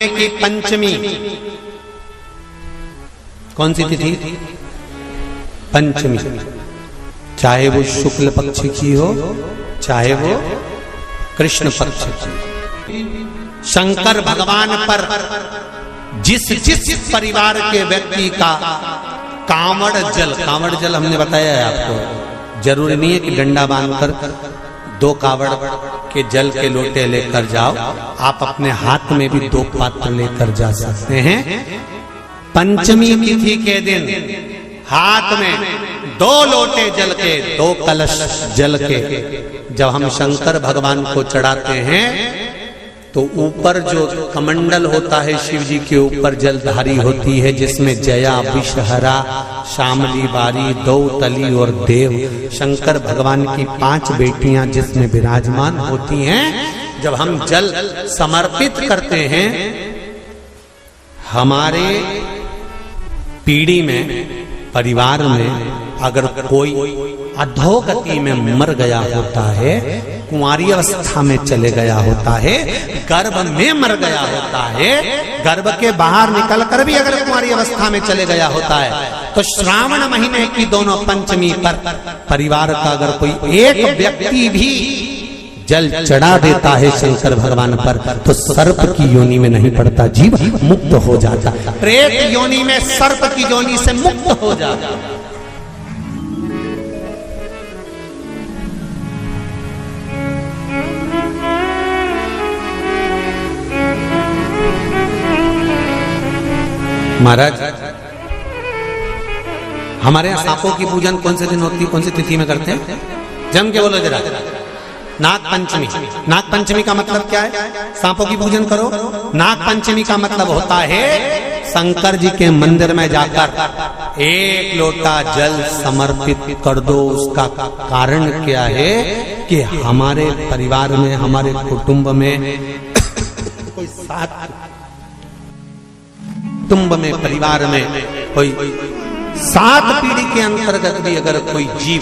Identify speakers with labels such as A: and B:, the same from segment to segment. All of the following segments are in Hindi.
A: की पंचमी कौन सी तिथि? पंचमी, चाहे वो शुक्ल पक्ष की हो चाहे वो कृष्ण पक्ष की। शंकर भगवान पर जिस जिस परिवार के व्यक्ति का कांवड़ जल हमने बताया है आपको, जरूरी नहीं है कि डंडा बांधकर 2 कावड़ के जल के लोटे लेकर जाओ, आप अपने हाथ में भी 2 पात्र लेकर जा सकते हैं। पंचमी तिथि के दिन हाथ में 2 लोटे जल के, 2 कलश जल के जब हम शंकर भगवान को चढ़ाते हैं तो ऊपर जो कमंडल होता है शिव जी के ऊपर जलधारी होती है, जिसमें जया, विषहरा, शामली, बारी, दौतली और देव, शंकर भगवान की 5 बेटियां जिसमें विराजमान होती हैं। जब हम जल समर्पित करते हैं, हमारे पीढ़ी में, परिवार में अगर कोई अधोगति में मर गया होता है, कुंवारी अवस्था में चले गया होता है, गर्भ में मर गया होता है, गर्भ के बाहर निकलकर भी अगर कुंवारी अवस्था में चले गया होता है, तो श्रावण महीने की दोनों पंचमी पर परिवार का अगर कोई एक व्यक्ति भी जल चढ़ा देता है शंकर भगवान पर, तो सर्प की योनि में नहीं पड़ता, जीव मुक्त हो जाता, प्रेत योनि में सर्प की योनि से मुक्त हो जाता। महाराज, हमारे यहाँ सांपों की पूजन कौन से दिन होती है, कौन सी तिथि में करते हैं? जम के बोलो जरा। नाग पंचमी। नाग पंचमी का मतलब क्या है? सांपों की पूजन करो। नाग पंचमी का मतलब होता है शंकर जी के मंदिर में जाकर 1 लोटा जल समर्पित कर दो। उसका कारण क्या है कि हमारे परिवार में, हमारे कुटुंब में कोई कुटुंब में, परिवार में कोई 7 पीढ़ी के अंतर्गत भी अगर कोई जीव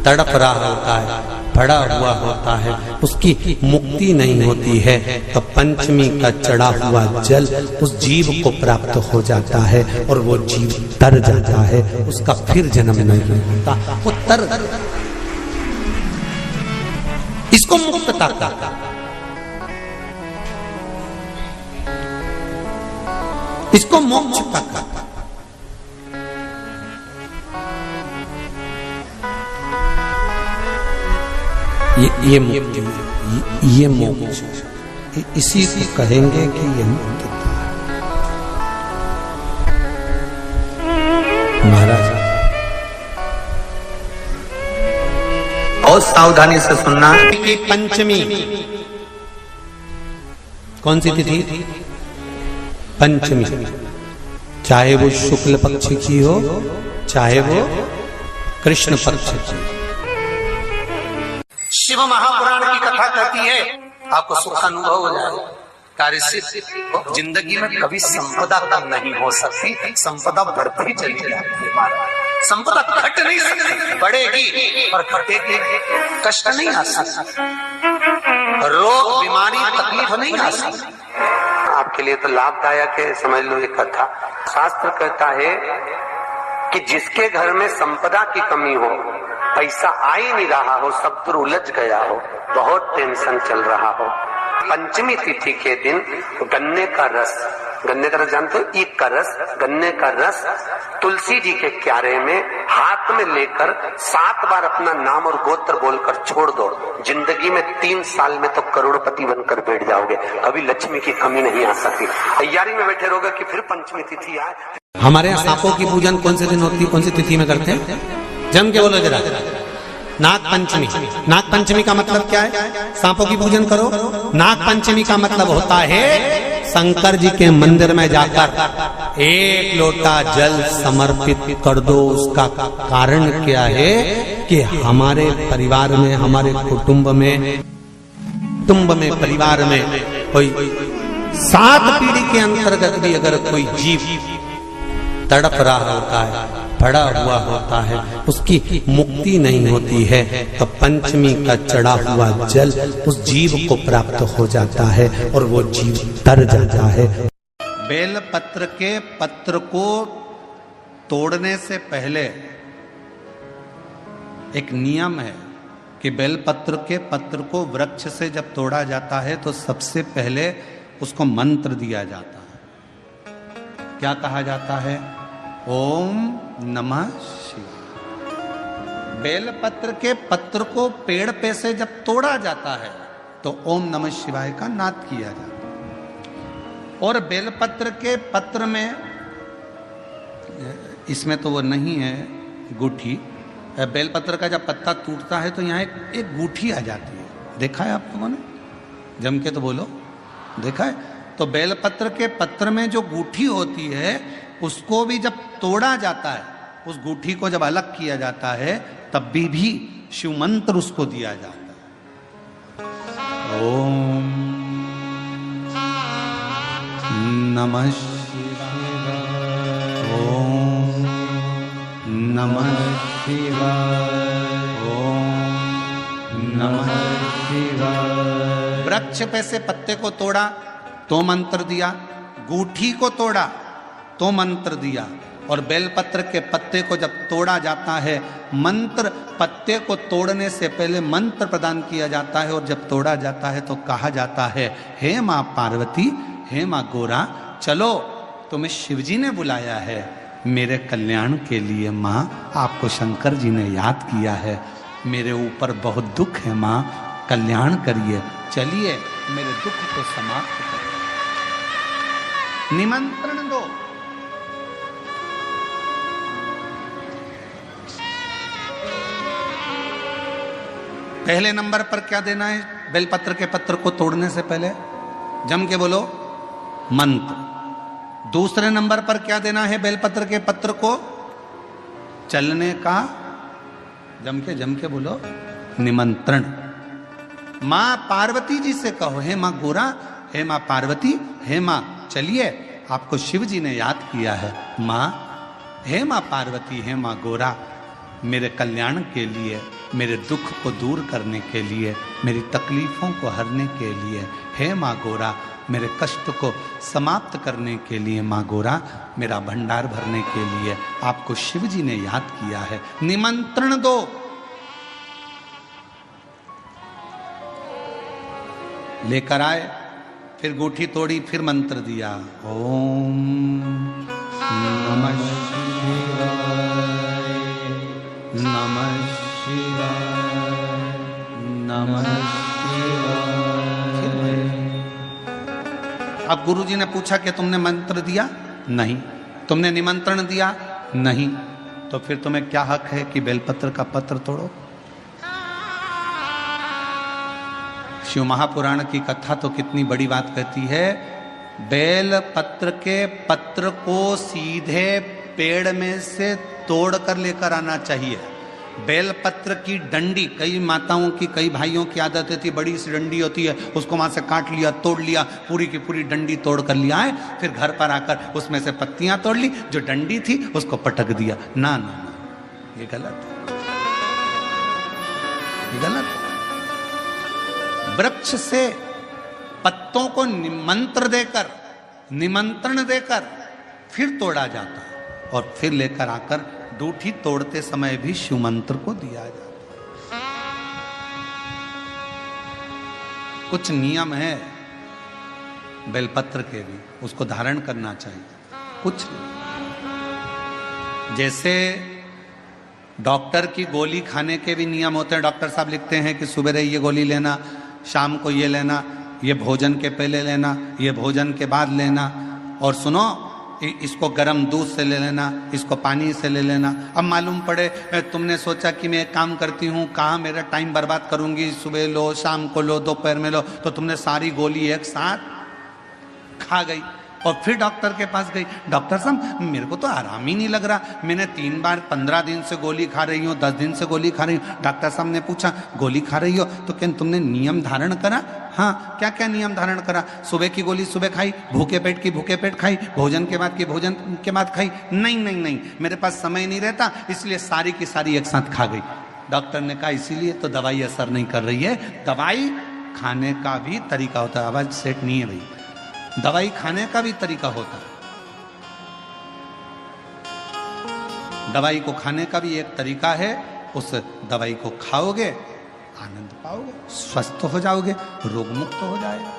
A: तड़प रहा होता है, पड़ा हुआ होता है, उसकी मुक्ति नहीं होती है, तो पंचमी का चढ़ा हुआ जल उस जीव को प्राप्त हो जाता है और वो जीव तर जाता है, उसका फिर जन्म नहीं होता, वो तर, इसको मुक्तता का, इसको मोक्ष का। ये मुक्ति, ये मोक्ष, इसी को कहेंगे कि ये मुक्तता है। महाराज, और सावधानी से सुनना कि पंचमी कौन सी तिथि? पंचमी, चाहे वो शुक्ल पक्ष की हो चाहे वो कृष्ण पक्ष की। शिव महापुराण की कथा कहती है, आपको सुख अनुभव हो जाए। कार्य सिद्ध जिंदगी में कभी संपदा कम नहीं हो सकती, संपदा बढ़ती चली जाती है। संपदा घट नहीं सकती, बढ़ेगी और घटेगी, कष्ट नहीं आ सकता, रोग, बीमारी, तकलीफ नहीं आ सकती। आपके लिए तो लाभदायक है, समझ लो ये कथा। शास्त्र कहता है कि जिसके घर में संपदा की कमी हो, पैसा आ ही नहीं रहा हो, सब तो उलझ गया हो, बहुत टेंशन चल रहा हो, पंचमी तिथि के दिन गन्ने का रस जानते हो? ईख का रस, गन्ने का रस तुलसी जी के क्यारे में हाथ में लेकर 7 बार अपना नाम और गोत्र बोलकर छोड़ दो, जिंदगी में 3 साल में तो करोड़पति बनकर बैठ जाओगे, कभी लक्ष्मी की कमी नहीं आ सकती। तैयारी में बैठे रहोगे कि फिर पंचमी तिथि आए। हमारे यहाँ सांपों की पूजन कौन से दिन होती है, कौन सी तिथि में करते हैं? जम के बोलो जरा। नाग पंचमी। नाग पंचमी का मतलब क्या है? सांपों की पूजन करो। नाग पंचमी का मतलब होता है शंकर जी के मंदिर में जाकर 1 लोटा जल समर्पित कर दो। उसका कारण क्या है कि हमारे परिवार में, हमारे कुटुंब में, परिवार में कोई 7 पीढ़ी के अंतर्गत भी अगर कोई जीव तड़प रहा होता है,
B: पड़ा हुआ होता है, उसकी मुक्ति नहीं होती है, तो पंचमी का चढ़ा हुआ जल उस जीव को प्राप्त हो जाता है और वो जीव तर जाता है।
A: बेल पत्र के पत्र को तोड़ने से पहले एक नियम है कि बेलपत्र के पत्र को वृक्ष से जब तोड़ा जाता है तो सबसे पहले उसको मंत्र दिया जाता है। क्या कहा जाता है? ओम नमः शिवाय। बेलपत्र के पत्र को पेड़ पे से जब तोड़ा जाता है तो ओम नमः शिवाय का नाद किया जाता है। और बेलपत्र के पत्र में, इसमें तो वो नहीं है गूठी, बेलपत्र का जब पत्ता टूटता है तो यहाँ एक गूठी आ जाती है। देखा है आप लोगों ने? जम के तो बोलो, देखा है? तो बेलपत्र के पत्र में जो गूठी होती है उसको भी जब तोड़ा जाता है, उस गूठी को जब अलग किया जाता है तब भी शिव मंत्र उसको दिया जाता है। ओम नमः शिवाय, ओम नमः शिवाय, ओम नमः शिवाय। वृक्ष पे से पत्ते को तोड़ा तो मंत्र दिया, गूठी को तोड़ा तो मंत्र दिया, और बेलपत्र के पत्ते को जब तोड़ा जाता है, मंत्र पत्ते को तोड़ने से पहले मंत्र प्रदान किया जाता है, और जब तोड़ा जाता है तो कहा जाता है, हे माँ पार्वती, हे माँ गोरा, चलो तुम्हें शिवजी ने बुलाया है मेरे कल्याण के लिए। माँ, आपको शंकर जी ने याद किया है, मेरे ऊपर बहुत दुख है माँ, कल्याण करिए, चलिए मेरे दुख को समाप्त करिए, निमंत्रण दो। पहले नंबर पर क्या देना है बेलपत्र के पत्र को तोड़ने से पहले? जम के बोलो, मंत्र। दूसरे नंबर पर क्या देना है बेलपत्र के पत्र को चलने का? जम के बोलो, निमंत्रण। मां पार्वती जी से कहो, हे मां गोरा, हे मां पार्वती, हे मां चलिए, आपको शिव जी ने याद किया है। मां, हे मां पार्वती, हे मां गोरा, मेरे कल्याण के लिए, मेरे दुख को दूर करने के लिए, मेरी तकलीफों को हरने के लिए, हे मां गोरा, मेरे कष्ट को समाप्त करने के लिए, मां गोरा, मेरा भंडार भरने के लिए आपको शिव जी ने याद किया है, निमंत्रण दो। लेकर आए, फिर गूठी तोड़ी, फिर मंत्र दिया, ओम नमः शिवाय, नमः शिवाय, नमः शिवाय। अब गुरुजी ने पूछा कि तुमने मंत्र दिया? नहीं। तुमने निमंत्रण दिया? नहीं। तो फिर तुम्हें क्या हक है कि बेलपत्र का पत्र तोड़ो? शिव महापुराण की कथा तो कितनी बड़ी बात कहती है, बेल पत्र के पत्र को सीधे पेड़ में से तोड़ कर लेकर आना चाहिए। बेल पत्र की डंडी, कई माताओं की, कई भाइयों की आदत होती है, बड़ी सी डंडी होती है, उसको वहां से काट लिया, तोड़ लिया, पूरी की पूरी डंडी तोड़ कर लिया है, फिर घर पर आकर उसमें से पत्तियां तोड़ ली, जो डंडी थी उसको पटक दिया। ना ना ना, ये गलत है, ये गलत है। वृक्ष से पत्तों को निमंत्रण देकर फिर तोड़ा जाता है, और फिर लेकर आकर दूठी तोड़ते समय भी शिव मंत्र को दिया जाता है। कुछ नियम है बेलपत्र के भी, उसको धारण करना चाहिए। कुछ जैसे डॉक्टर की गोली खाने के भी नियम होते हैं। डॉक्टर साहब लिखते हैं कि सुबह ये गोली लेना, शाम को ये लेना, ये भोजन के पहले लेना, ये भोजन के बाद लेना, और सुनो इसको गर्म दूध से ले लेना, इसको पानी से ले लेना। अब मालूम पड़े तुमने सोचा कि मैं एक काम करती हूँ, कहाँ मेरा टाइम बर्बाद करूंगी, सुबह लो, शाम को लो, दोपहर में लो, तो तुमने सारी गोली एक साथ खा गई। और फिर डॉक्टर के पास गई, डॉक्टर साहब मेरे को तो आराम ही नहीं लग रहा, मैंने 3 बार 15 दिन से गोली खा रही हूँ, 10 दिन से गोली खा रही हूँ। डॉक्टर साहब ने पूछा गोली खा रही हो तो क्या तुमने नियम धारण करा? हाँ, क्या क्या नियम धारण करा? सुबह की गोली सुबह खाई, भूखे पेट की भूखे पेट खाई, भोजन के बाद की भोजन के बाद खाई? नहीं नहीं नहीं, मेरे पास समय नहीं रहता, इसलिए सारी की सारी एक साथ खा गई। डॉक्टर ने कहा इसीलिए तो दवाई असर नहीं कर रही है। दवाई खाने का भी तरीका होता है। आवाज सेट नहीं है भाई। दवाई खाने का भी तरीका होता है। दवाई को खाने का भी एक तरीका है। उस दवाई को खाओगे, आनंद पाओगे, स्वस्थ हो जाओगे, रोग मुक्त हो जाएगा।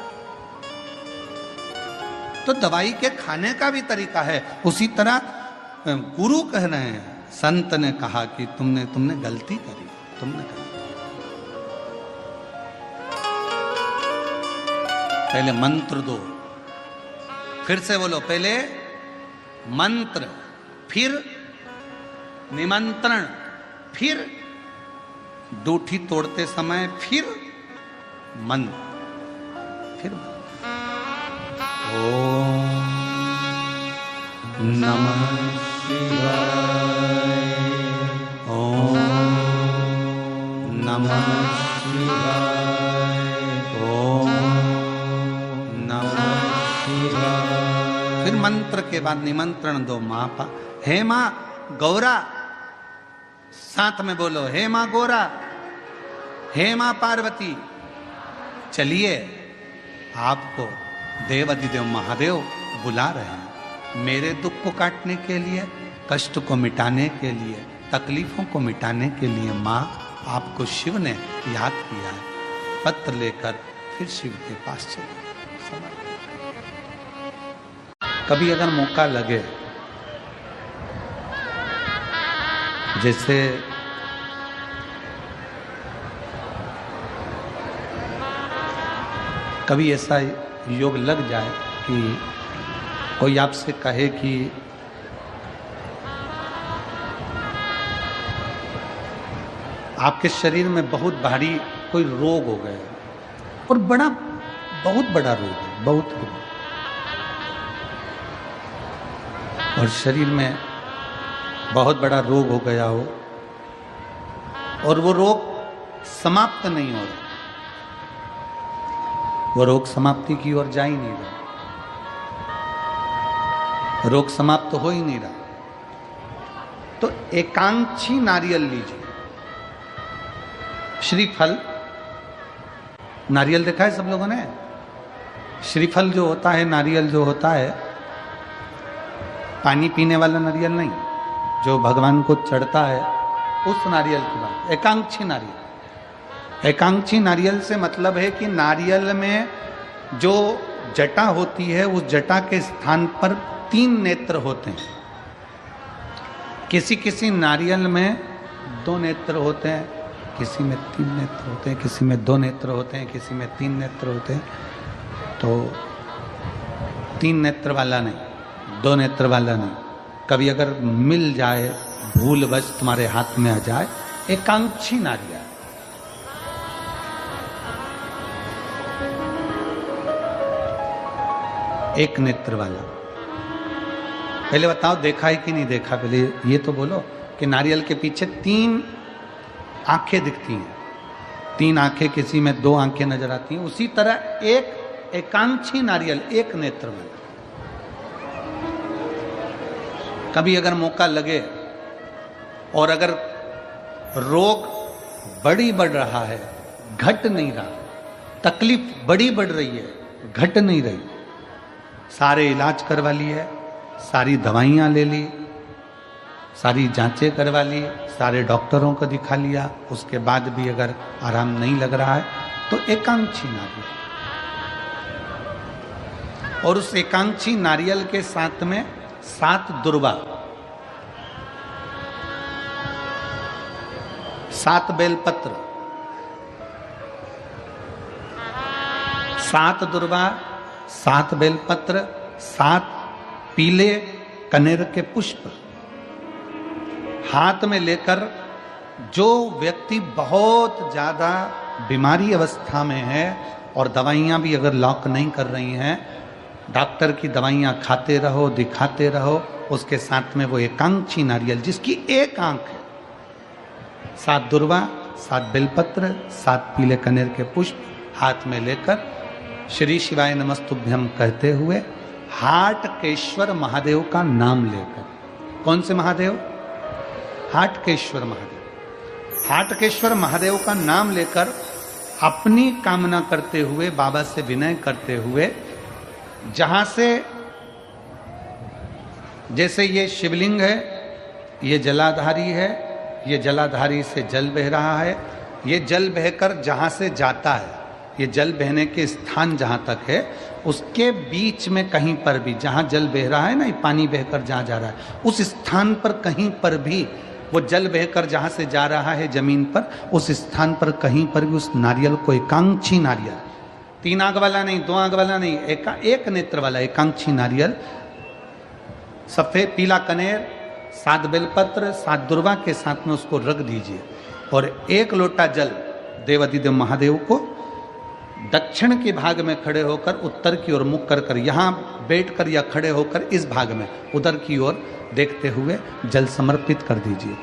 A: तो दवाई के खाने का भी तरीका है। उसी तरह गुरु कह रहे हैं, संत ने कहा कि तुमने गलती करी, तुमने करी। पहले मंत्र दो, फिर से बोलो, पहले मंत्र, फिर निमंत्रण, फिर दूठी तोड़ते समय फिर मंत्र, फिर ओम नमः शिवाय, ओम नमः शिवाय, ओम नमः शिवाय। फिर मंत्र के बाद निमंत्रण दो। माँ पा, हे माँ गौरा, साथ में बोलो, हे माँ गौरा, हे माँ पार्वती, चलिए आपको देवाधिदेव महादेव बुला रहे हैं। मेरे दुख को काटने के लिए, कष्ट को मिटाने के लिए, तकलीफों को मिटाने के लिए माँ आपको शिव ने याद किया है। पत्र लेकर फिर शिव के पास चले। कभी अगर मौका लगे, जैसे कभी ऐसा योग लग जाए कि कोई आपसे कहे कि आपके शरीर में बहुत भारी कोई रोग हो गया और बहुत बड़ा रोग है, बहुत रोग, और शरीर में बहुत बड़ा रोग हो गया हो और वो रोग समाप्त नहीं हो रहा, वो रोग समाप्ति की ओर जा ही नहीं रहा, रोग समाप्त हो ही नहीं रहा, तो एकांक्षी नारियल लीजिए। श्रीफल, नारियल देखा है सब लोगों ने? श्रीफल जो होता है, नारियल जो होता है, पानी पीने वाला नारियल नहीं, जो भगवान को चढ़ता है, उस नारियल की बात। एकांक्षी नारियल, एकांक्षी नारियल से मतलब है कि नारियल में जो जटा होती है, उस जटा के स्थान पर 3 नेत्र होते हैं। किसी किसी नारियल में 2 नेत्र होते हैं, किसी में 3 नेत्र होते हैं, किसी में 2 नेत्र होते हैं, किसी में 3 नेत्र होते हैं। तो 3 नेत्र वाला नहीं, 2 नेत्र वाला नहीं, कभी अगर मिल जाए, भूलवश तुम्हारे हाथ में आ जाए, एकांक्षी नारियल। एक नेत्र वाला। पहले बताओ देखा है कि नहीं देखा? पहले ये तो बोलो कि नारियल के पीछे 3 आंखें दिखती हैं, 3 आंखें, किसी में 2 आंखें नजर आती हैं। उसी तरह एक एकांक्षी नारियल, एक नेत्र वाला। कभी अगर मौका लगे और अगर रोग बढ़ रहा है, घट नहीं रहा, तकलीफ बढ़ रही है, घट नहीं रही, सारे इलाज करवा लिए, सारी दवाइयाँ ले ली, सारी जांचें करवा ली, सारे डॉक्टरों को दिखा लिया, उसके बाद भी अगर आराम नहीं लग रहा है तो एकांक्षी नारियल। और उस एकांक्षी नारियल के साथ में 7 दुर्वा, 7 बेलपत्र, 7 दुर्वा, 7 बेलपत्र, 7 पीले कनेर के पुष्प हाथ में लेकर, जो व्यक्ति बहुत ज्यादा बीमारी अवस्था में है और दवाइयां भी अगर लॉक नहीं कर रही हैं,
B: डॉक्टर की दवाइयाँ खाते रहो, दिखाते रहो, उसके साथ में वो एकांक्षी नारियल जिसकी एक आंख है, 7 दुर्वा, 7 बेलपत्र, 7 पीले कनेर के पुष्प हाथ में लेकर श्री शिवाय नमस्तुभ्यम कहते हुए हाटकेश्वर महादेव का नाम लेकर, कौन से महादेव? हाटकेश्वर महादेव। हाटकेश्वर महादेव का नाम लेकर अपनी कामना करते हुए, बाबा से विनय करते हुए, जहां से, जैसे ये शिवलिंग है, ये जलाधारी है, ये जलाधारी से जल बह रहा है, ये जल बहकर जहां से जाता है, ये जल बहने के स्थान जहां तक है, उसके बीच में कहीं पर भी, जहां जल बह रहा है ना, ये पानी बहकर जहां जा रहा है, उस स्थान पर कहीं पर भी, वो जल बहकर जहां से जा रहा है जमीन पर, उस स्थान पर कहीं पर भी उस नारियल को, एकांक्षी नारियल, 3 आंख वाला नहीं, 2 आंख वाला नहीं, एक नेत्र वाला एकांक्षी नारियल, सफेद पीला कनेर, 7 बेलपत्र, 7 दुर्वा के साथ में उसको रख दीजिए और 1 लोटा जल देवाधिदेव महादेव को दक्षिण के भाग में खड़े होकर, उत्तर की ओर मुख कर यहाँ बैठकर या खड़े होकर इस भाग में उधर की ओर देखते हुए जल समर्पित कर दीजिए।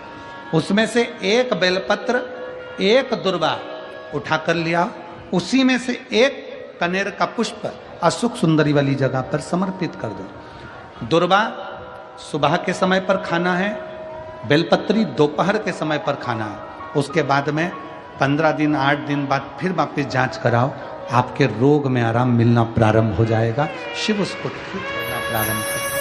B: उसमें से 1 बेलपत्र, 1 दुर्वा उठा कर लिया, उसी में से 1 कनेर का पुष्प अशोक सुंदरी वाली जगह पर समर्पित कर दो। दुर्वा सुबह के समय पर खाना है, बेलपत्री दोपहर के समय पर खाना है। उसके बाद में 15 दिन 8 दिन बाद फिर वापस जांच कराओ, आपके रोग में आराम मिलना प्रारंभ हो जाएगा। शिव उसको ठीक करना प्रारंभ करेगा।